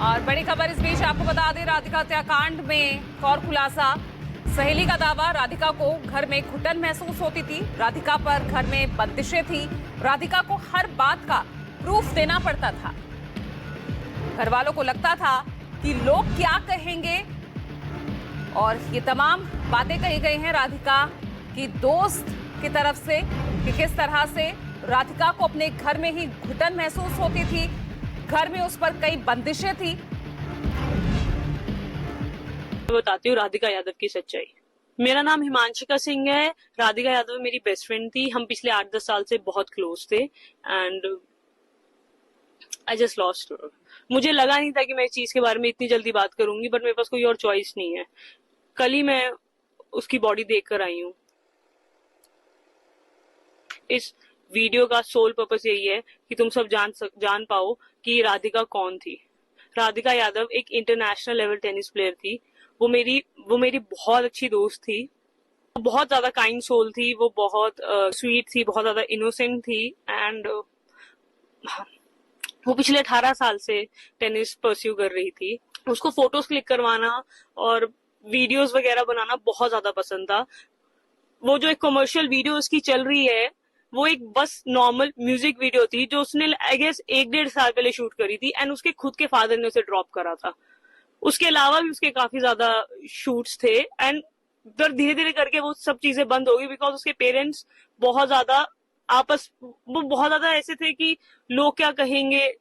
और बड़ी खबर इस बीच आपको बता दें, राधिका हत्याकांड में एक और खुलासा। सहेली का दावा, राधिका को घर में घुटन महसूस होती थी, राधिका पर घर में बंदिशें थी, राधिका को हर बात का प्रूफ देना पड़ता था। घर वालों को लगता था कि लोग क्या कहेंगे, और ये तमाम बातें कही गई हैं राधिका की दोस्त की तरफ से कि किस तरह से राधिका को अपने घर में ही घुटन महसूस होती थी, घर में उस पर कई बंदिशें थी। बताती हूँ राधिका यादव की सच्चाई। मेरा नाम हिमांशिका सिंह है। राधिका यादव मेरी बेस्ट फ्रेंड थी। हम पिछले 8-10 साल से बहुत क्लोज थे and I just lost her. मुझे लगा नहीं था कि मैं इस चीज के बारे में इतनी जल्दी बात करूंगी, बट मेरे पास कोई और चॉइस नहीं है। कल ही मैं उसकी बॉडी देख कर आई हूँ। इस वीडियो का सोल पर्पस यही है कि तुम सब जान पाओ कि राधिका कौन थी। राधिका यादव एक इंटरनेशनल लेवल टेनिस प्लेयर थी। वो मेरी बहुत अच्छी दोस्त थी। वो बहुत ज्यादा काइंड सोल थी। वो बहुत स्वीट थी, बहुत ज्यादा इनोसेंट थी एंड वो पिछले 18 साल से टेनिस परस्यू कर रही थी। उसको फोटोज क्लिक करवाना और वीडियोस वगैरह बनाना बहुत ज्यादा पसंद था। वो जो एक कमर्शियल वीडियो उसकी चल रही है, वो एक बस नॉर्मल म्यूजिक वीडियो थी जो उसने आई गेस 1-1.5 साल पहले शूट करी थी एंड उसके खुद के फादर ने उसे ड्रॉप करा था। उसके अलावा भी उसके काफी ज्यादा शूट्स थे एंड फिर धीरे धीरे करके वो सब चीजें बंद हो गई बिकॉज उसके पेरेंट्स बहुत ज्यादा वो बहुत ज्यादा ऐसे थे कि लोग क्या कहेंगे।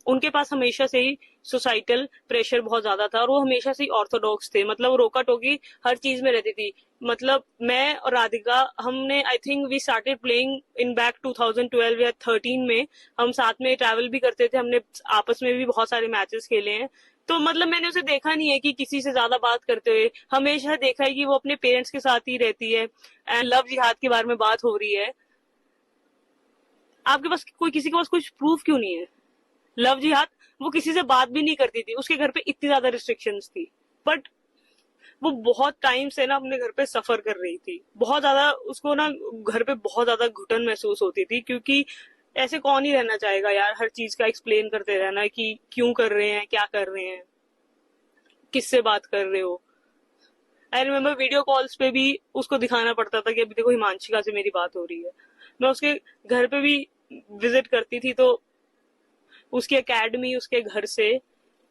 उनके पास हमेशा से ही सोसाइटल प्रेशर बहुत ज्यादा था और वो हमेशा से ही ऑर्थोडॉक्स थे। मतलब वो रोका टोकी हर चीज में रहती थी। मतलब मैं और राधिका, हमने I think we started playing in back 2012 या 13 में। हम साथ में ट्रैवल भी करते थे। हमने आपस में भी बहुत सारे मैचेस खेले हैं। तो मतलब मैंने उसे देखा नहीं है कि किसी से ज्यादा बात करते हुए। हमेशा देखा है कि वो अपने पेरेंट्स के साथ ही रहती है एंड लव जिहाद के बारे में बात हो रही है। आपके पास किसी के पास कुछ प्रूफ क्यों नहीं है? लव जिहाद, वो किसी से बात भी नहीं करती थी। उसके घर पे इतनी ज्यादा रिस्ट्रिक्शंस थी, बट वो बहुत टाइम से ना अपने घर पे सफर कर रही थी। बहुत ज्यादा उसको ना घर पे बहुत ज्यादा घुटन महसूस होती थी क्योंकि ऐसे कौन ही रहना चाहेगा यार, हर चीज का एक्सप्लेन करते रहना कि क्यों कर रहे हैं, क्या कर रहे हैं, किससे बात कर रहे हो। आई रिमेम्बर वीडियो कॉल्स पे भी उसको दिखाना पड़ता था कि अभी देखो हिमांशिका से मेरी बात हो रही है। मैं उसके घर पे भी विजिट करती थी तो उसकी एकेडमी उसके घर से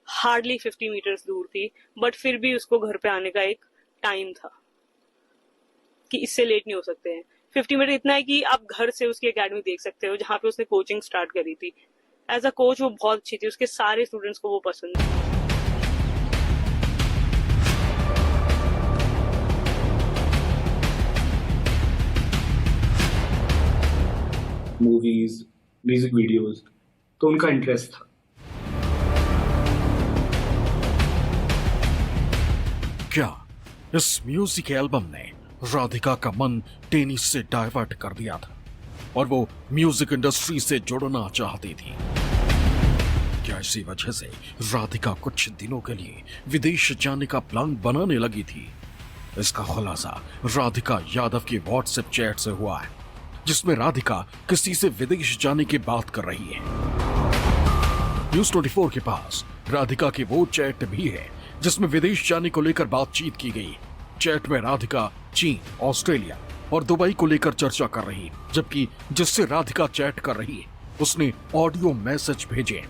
हार्डली 50 मीटर्स दूर थी, बट फिर भी उसको घर पे आने का एक टाइम था कि इससे लेट नहीं हो सकते हैं। 50 मीटर इतना है कि आप घर से उसकी एकेडमी देख सकते हो जहाँ पे उसने कोचिंग स्टार्ट करी थी। एज अ कोच वो बहुत अच्छी थी। उसके सारे स्टूडेंट्स को वो पसंद थी। मूवीज, म्यूजिक वीडियोस, तो उनका इंटरेस्ट था। क्या इस म्यूजिक एल्बम ने राधिका का मन टेनिस से डाइवर्ट कर दिया था और वो म्यूजिक इंडस्ट्री से जुड़ना चाहती थी? क्या इसी वजह से राधिका कुछ दिनों के लिए विदेश जाने का प्लान बनाने लगी थी? इसका खुलासा राधिका यादव की व्हाट्सएप चैट से हुआ है, जिसमें राधिका किसी से विदेश जाने की बात कर रही है। न्यूज़ 24 के पास राधिका की वो चैट भी है जिसमें विदेश जाने को लेकर बातचीत की गई। चैट में राधिका चीन, ऑस्ट्रेलिया और दुबई को लेकर चर्चा कर रही, जबकि जिससे राधिका चैट कर रही है उसने ऑडियो मैसेज भेजे।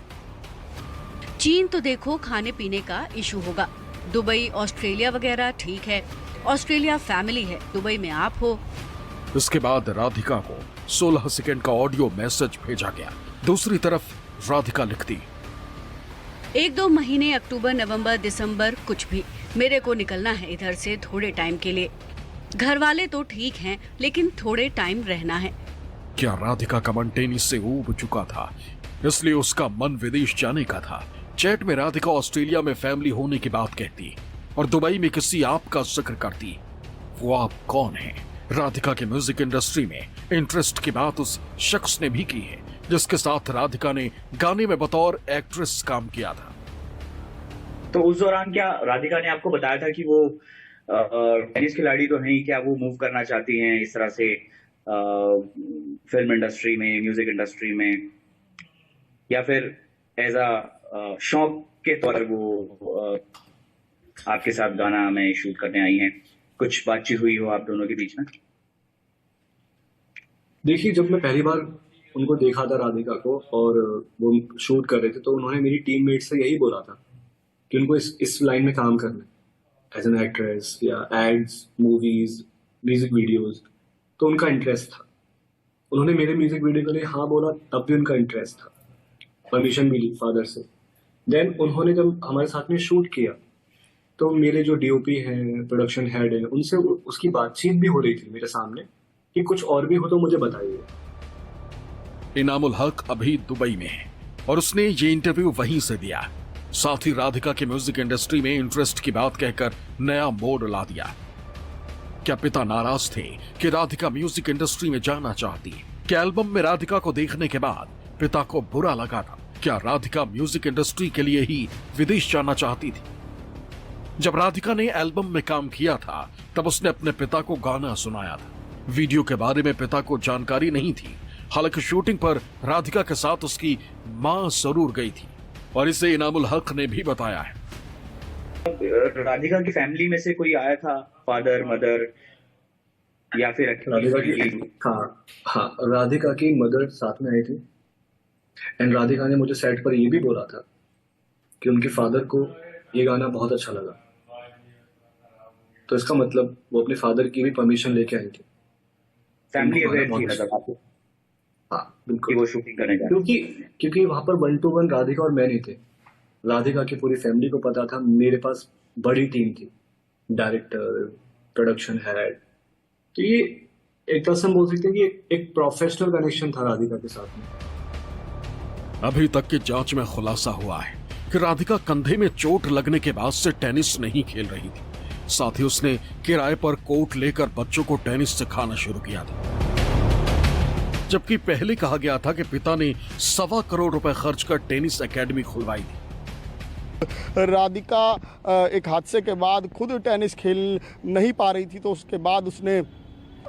चीन तो देखो खाने पीने का इशू होगा, दुबई ऑस्ट्रेलिया वगैरह ठीक है, ऑस्ट्रेलिया फैमिली है, दुबई में आप हो। इसके बाद राधिका को 16 सेकंड का ऑडियो मैसेज भेजा गया। दूसरी तरफ राधिका लिखती, 1-2 महीने अक्टूबर, नवंबर, दिसंबर कुछ भी, मेरे को निकलना है इधर से थोड़े टाइम के लिए। घर वाले तो ठीक हैं, लेकिन थोड़े टाइम रहना है। क्या राधिका का मन टेनिस से ऊब चुका था, इसलिए उसका मन विदेश जाने का था? चैट में राधिका ऑस्ट्रेलिया में फैमिली होने की बात कहती और दुबई में किसी आप का जिक्र करती। वो आप कौन है? राधिका के म्यूजिक इंडस्ट्री में इंटरेस्ट की बात उस शख्स ने भी की है जिसके साथ राधिका ने गाने में बतौर एक्ट्रेस काम किया था। तो उस दौरान क्या राधिका ने आपको बताया था कि वो टेनिस खिलाड़ी तो नहीं, क्या वो मूव करना चाहती हैं इस तरह से फिल्म इंडस्ट्री में, म्यूजिक इंडस्ट्री में, या फिर एज अ शौक के तौर पर वो आपके साथ गाना में शूट करने आई हैं? कुछ बातचीत हुई हो आप दोनों के बीच में? देखिए, जब मैं पहली बार उनको देखा था, राधिका को, और वो शूट कर रहे थे, तो उन्होंने मेरी टीममेट से यही बोला था कि उनको इस लाइन में काम करना है, एज एन एक्ट्रेस या एड्स, मूवीज, म्यूजिक वीडियोस। तो उनका इंटरेस्ट था। उन्होंने मेरे म्यूजिक वीडियो के लिए हाँ बोला, तब भी उनका इंटरेस्ट था। परमिशन मिली फादर से। देन उन्होंने जब हमारे साथ में शूट किया, तो मेरे जो डीओपी हैं, प्रोडक्शन हेड हैं, उनसे उसकी बातचीत भी हो रही थी मेरे सामने कि कुछ और भी हो तो मुझे बताइए। इनामुल हक अभी दुबई में है और उसने ये इंटरव्यू वहीं से दिया। साथ ही राधिका के म्यूजिक इंडस्ट्री में इंटरेस्ट की बात कहकर नया मोड़ ला दिया। क्या पिता नाराज थे कि राधिका म्यूजिक इंडस्ट्री में जाना चाहती है? क्या एल्बम में राधिका को देखने के बाद पिता को बुरा लगा था? क्या राधिका म्यूजिक इंडस्ट्री के लिए ही विदेश जाना चाहती थी? जब राधिका ने एल्बम में काम किया था, तब उसने अपने पिता को गाना सुनाया था। वीडियो के बारे में पिता को जानकारी नहीं थी। हालांकि शूटिंग पर राधिका के साथ उसकी मां जरूर गई थी और इसे इनामुल हक ने भी बताया है। राधिका की फैमिली में से कोई आया था? फादर, मदर या फिर राधिका की मदर साथ में आई थी। एंड राधिका ने मुझे सेट पर ये भी बोला था कि उनके फादर को ये गाना बहुत अच्छा लगा। तो इसका मतलब वो अपने फादर की भी परमिशन लेके आई थी। फैमिली अवेयर थी मतलब आपको? हाँ, बिल्कुल। कि वो शूटिंग करने जा क्योंकि वहां पर 1 to 1 राधिका और मैं नहीं थे। राधिका की पूरी फैमिली को पता था। मेरे पास बड़ी टीम थी, डायरेक्टर, प्रोडक्शन हेड। तो ये एक तरह से हम बोल सकते हैं कि एक प्रोफेशनल कनेक्शन था राधिका के साथ में। अभी तक की जांच में खुलासा हुआ है कि राधिका कंधे में चोट लगने के बाद से टेनिस नहीं खेल रही थी। साथ ही उसने किराए पर कोर्ट लेकर बच्चों को टेनिस सिखाना शुरू किया था, जबकि पहले कहा गया था कि पिता ने 1.25 करोड़ रुपए खर्च कर टेनिस एकेडमी खुलवाई थी। राधिका एक हादसे के बाद खुद टेनिस खेल नहीं पा रही थी, तो उसके बाद उसने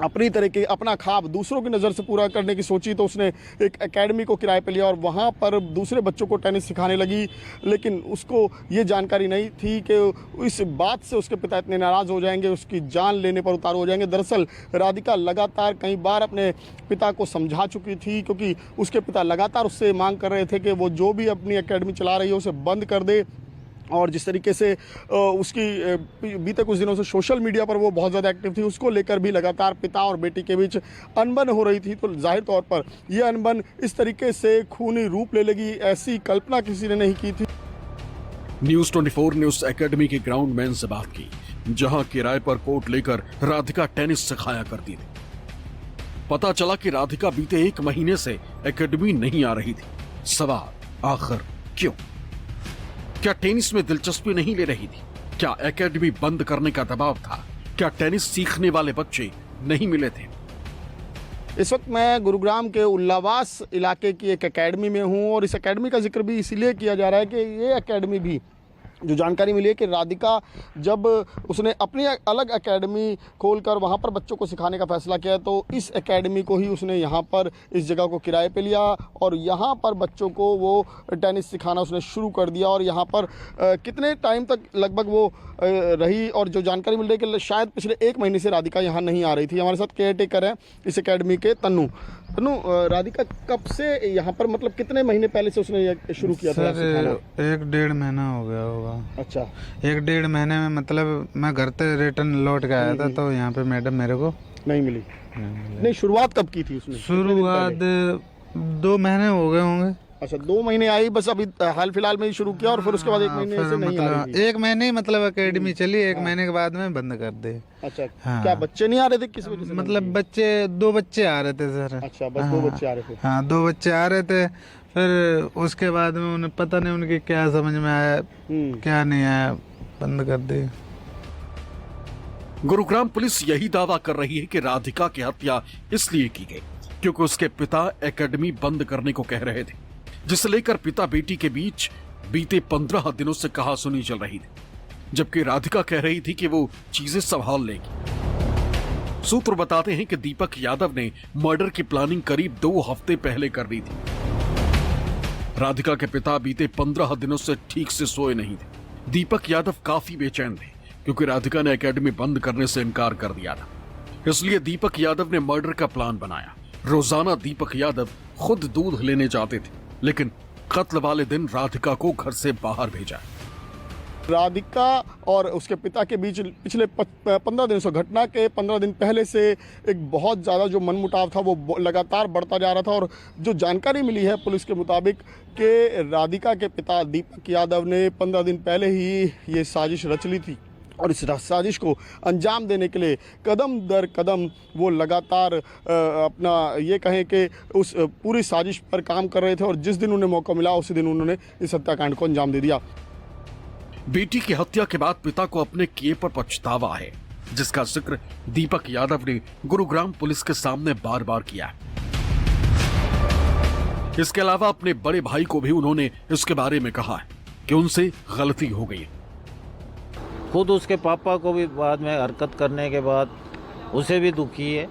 अपनी तरीके अपना ख्वाब दूसरों की नज़र से पूरा करने की सोची। तो उसने एक एकेडमी को किराए पे लिया और वहाँ पर दूसरे बच्चों को टेनिस सिखाने लगी। लेकिन उसको ये जानकारी नहीं थी कि इस बात से उसके पिता इतने नाराज़ हो जाएंगे, उसकी जान लेने पर उतारू हो जाएंगे। दरअसल राधिका लगातार कई बार अपने पिता को समझा चुकी थी, क्योंकि उसके पिता लगातार उससे मांग कर रहे थे कि वो जो भी अपनी एकेडमी चला रही है उसे बंद कर दे। और जिस तरीके से उसकी बीते कुछ दिनों से सोशल मीडिया पर वो बहुत ज़्यादा एक्टिव थी, उसको लेकर भी लगातार पिता और बेटी के बीच अनबन हो रही थी। तो जाहिर तौर पर यह अनबन इस तरीके से खूनी रूप ले लेगी, ऐसी कल्पना किसी ने नहीं की थी। न्यूज़ 24 ने उस एकेडमी के ग्राउंड मैन से बात की, जहां किराए पर कोर्ट लेकर राधिका टेनिस सिखाया करती थी। पता चला कि राधिका बीते 1 महीने से एकेडमी नहीं आ रही थी। सवाल, आखिर क्यों? क्या टेनिस में दिलचस्पी नहीं ले रही थी? क्या एकेडमी बंद करने का दबाव था? क्या टेनिस सीखने वाले बच्चे नहीं मिले थे? इस वक्त मैं गुरुग्राम के उल्लावास इलाके की एक एकेडमी में हूं और इस एकेडमी का जिक्र भी इसलिए किया जा रहा है कि ये एकेडमी भी, जो जानकारी मिली है कि राधिका जब उसने अपनी अलग एकेडमी खोलकर वहाँ पर बच्चों को सिखाने का फैसला किया, तो इस एकेडमी को ही उसने यहाँ पर इस जगह को किराए पे लिया और यहाँ पर बच्चों को वो टेनिस सिखाना उसने शुरू कर दिया। और यहाँ पर कितने टाइम तक लगभग वो रही, और जो जानकारी मिल रही है कि शायद पिछले 1 महीने से राधिका यहाँ नहीं आ रही थी। हमारे साथ केयर टेकर है इस एकेडमी के तन्नू। राधिका कब से यहाँ पर, मतलब कितने महीने पहले से उसने ये शुरू किया था सिखाना? 1-1.5 महीना हो गया होगा। अच्छा, 1-1.5 महीने में, मतलब मैं घर से रिटर्न लौट के आया था, तो यहाँ पे मैडम मेरे को नहीं मिली। नहीं, शुरुआत कब की थी उसने? शुरुआत 2 महीने हो गए होंगे। अच्छा, 2 महीने आई, बस अभी हाल फिलहाल में ही शुरू किया और फिर उसके बाद 1 महीने से नहीं आ रही थी। 1 महीने मतलब एकेडमी चली, 1 महीने के बाद में बंद कर दे। अच्छा, हाँ। क्या बच्चे नहीं आ रहे थे, किस वजह से? मतलब बच्चे 2 बच्चे आ रहे थे सर। अच्छा, बस 2 बच्चे आ रहे थे। हाँ, 2 बच्चे आ रहे थे। फिर उसके बाद में उन्हें पता नहीं उनके क्या समझ में आया, क्या नहीं आया, बंद कर दी। गुरुग्राम पुलिस यही दावा कर रही है कि राधिका की हत्या इसलिए की गई क्योंकि उसके पिता एकेडमी बंद करने को कह रहे थे, जिसे लेकर पिता बेटी के बीच बीते 15 दिनों से कहासुनी चल रही थी, जबकि राधिका कह रही थी कि वो चीजें संभाल लेगी। सूत्र बताते हैं कि दीपक यादव ने मर्डर की प्लानिंग करीब 2 हफ्ते पहले कर दी थी। राधिका के पिता बीते 15 दिनों से ठीक से सोए नहीं थे। दीपक यादव काफी बेचैन थे क्योंकि राधिका ने एकेडमी बंद करने से इनकार कर दिया था। इसलिए दीपक यादव ने मर्डर का प्लान बनाया। रोजाना दीपक यादव खुद दूध लेने जाते थे, लेकिन कत्ल वाले दिन राधिका को घर से बाहर भेजा। राधिका और उसके पिता के बीच पिछले 15 दिन से, घटना के 15 दिन पहले से एक बहुत ज़्यादा जो मनमुटाव था वो लगातार बढ़ता जा रहा था। और जो जानकारी मिली है पुलिस के मुताबिक कि राधिका के पिता दीपक यादव ने 15 दिन पहले ही ये साजिश रच ली थी और इस साजिश को अंजाम देने के लिए कदम दर कदम वो लगातार अपना ये कहें कि उस पूरी साजिश पर काम कर रहे थे। और जिस दिन उन्हें मौका मिला उसी दिन उन्होंने इस हत्याकांड को अंजाम दे दिया। बेटी की हत्या के बाद पिता को अपने किए पर पछतावा है, जिसका जिक्र दीपक यादव ने गुरुग्राम पुलिस के सामने बार बार किया। इसके अलावा अपने बड़े भाई को भी उन्होंने इसके बारे में कहा है कि उनसे गलती हो गई। खुद उसके पापा को भी बाद में हरकत करने के बाद उसे भी दुखी है।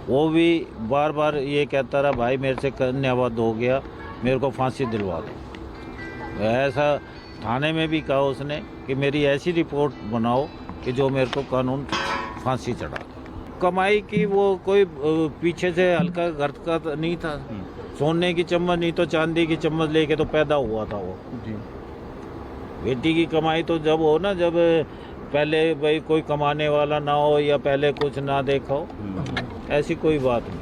वो भी बार बार ये कहता रहा भाई मेरे से कन्यावध हो गया, मेरे को फांसी दिलवा दो। ऐसा थाने में भी कहा उसने कि मेरी ऐसी रिपोर्ट बनाओ कि जो मेरे को कानून फांसी चढ़ा दे। कमाई की वो कोई पीछे से हल्का घर का नहीं था। सोने की चम्मच नहीं तो चांदी की चम्मच लेके तो पैदा हुआ था वो। बेटी की कमाई तो जब हो ना, जब पहले भाई कोई कमाने वाला ना हो या पहले कुछ ना देखा हो, ऐसी कोई बात नहीं।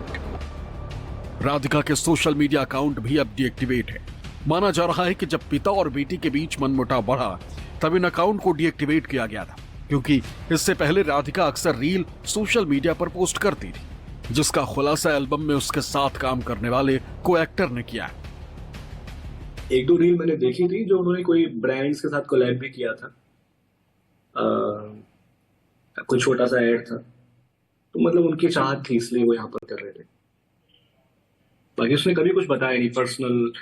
राधिका के सोशल मीडिया अकाउंट भी अब डीएक्टिवेट है। माना जा रहा है कि जब पिता और बेटी के बीच मनमुटाव बढ़ा तब इन अकाउंट को डीएक्टिवेट किया गया था, क्योंकि इससे पहले राधिका अक्सर रील सोशल मीडिया पर पोस्ट करती थी, जिसका खुलासा एल्बम में उसके साथ काम करने वाले को एक्टर ने किया। एक दो रील मैंने देखी थी जो उन्होंने कोई ब्रांड्स के साथ कोलैब भी किया था। कोई छोटा सा ऐड था, तो मतलब उनकी चाहत थी इसलिए वो यहाँ पर कर रहे थे। बाकी उसने कभी कुछ बताया नहीं, पर्सनल,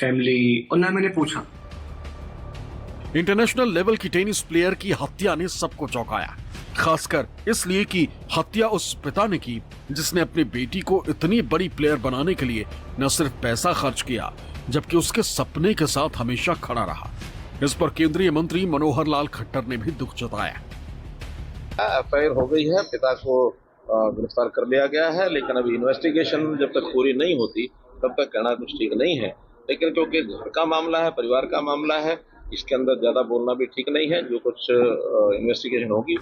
फैमिली, और ना मैंने पूछा। इंटरनेशनल लेवल की टेनिस प्लेयर की हत्या ने सबको चौंकाया, खासकर इसलिए कि हत्या उस पिता ने की जिसने अपनी बेटी को इतनी बड़ी प्लेयर बनाने के लिए न सिर्फ पैसा खर्च किया, जबकि उसके सपने के साथ हमेशा खड़ा रहा। इस पर केंद्रीय मंत्री मनोहर लाल खट्टर ने भी दुख जताया। एफआईआर हो गई है, पिता को गिरफ्तार कर लिया गया है, लेकिन अभी इन्वेस्टिगेशन जब तक पूरी नहीं होती तब तक कहना कुछ ठीक नहीं है। लेकिन क्योंकि घर का मामला है, परिवार का मामला है, इसके अंदर ज्यादा बोलना भी ठीक नहीं है। जो कुछ इन्वेस्टिगेशन होगी।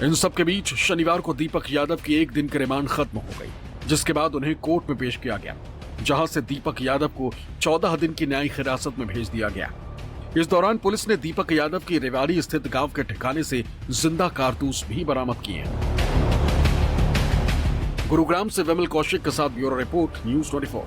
इन सब के बीच शनिवार को दीपक यादव की एक दिन की रिमांड खत्म हो गई, जिसके बाद उन्हें कोर्ट में पेश किया गया, जहां से दीपक यादव को 14 दिन की न्यायिक हिरासत में भेज दिया गया। इस दौरान पुलिस ने दीपक यादव की रेवाड़ी स्थित गांव के ठिकाने से जिंदा कारतूस भी बरामद किए हैं। गुरुग्राम से विमल कौशिक के साथ ब्यूरो रिपोर्ट, न्यूज़ 24।